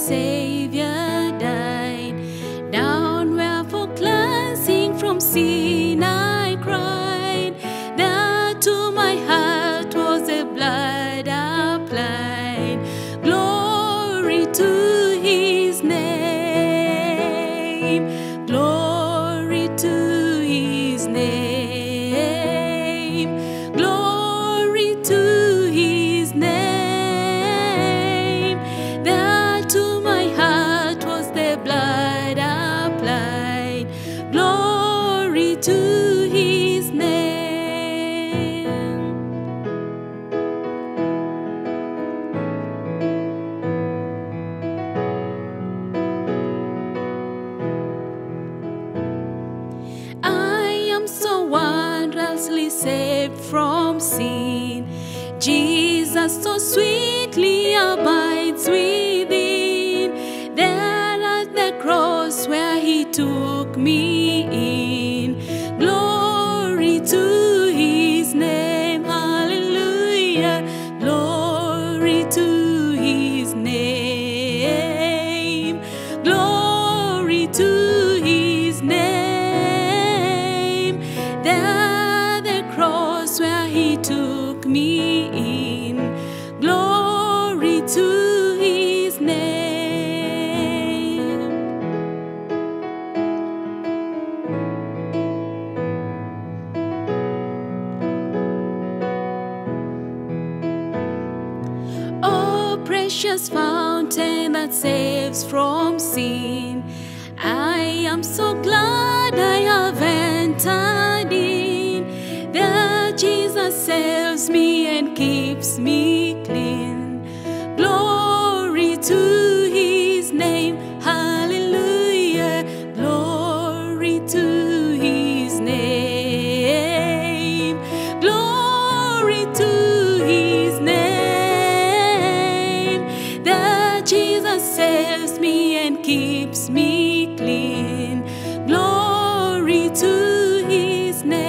Savior died. Down where for cleansing from sin I cried. There to my heart was the blood applied. Glory to His name. Glory to His name. Glory to His name. There to my heart was the blood applied. Glory to His name. I am so wondrously saved from sin. Jesus so sweetly abides within. There at the cross where He took me in. Glory to His name. Hallelujah. Glory to His name. Glory to His name. There the cross where He took me in. Glory to His name. Oh, precious fountain that saves from sin, I am so glad I have entered in. There Jesus saves me and keeps me clean. Glory to His name. Hallelujah. Glory to His name. Glory to His name. There Jesus saves me and keeps me clean. Glory to His name.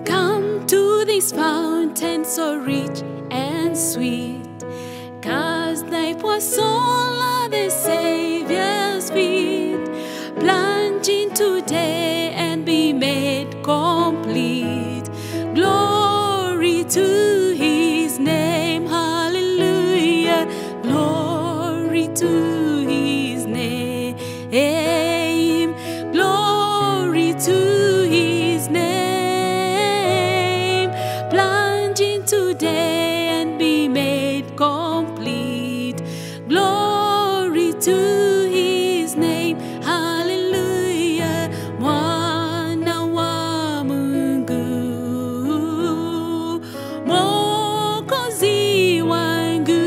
Come to this fountain so rich and sweet, cast thy poor soul at the Savior's feet. Plunge in today and be made complete. Glory to His name. Hallelujah. Glory to His name. Glory to His name. Plunge in today and be made complete. Glory to His name. Hallelujah. Mwana wa Mungu, Mwokozi wangu,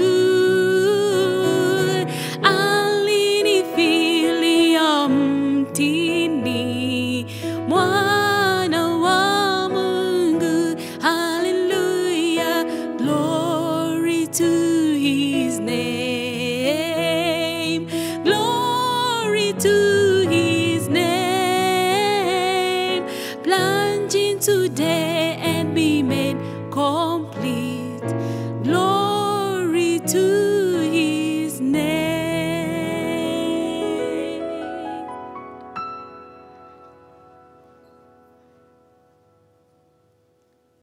alinifilia mtini. Mwana wa Mungu. Hallelujah. Glory to His name. Glory to His name. Plunge in today and be made complete.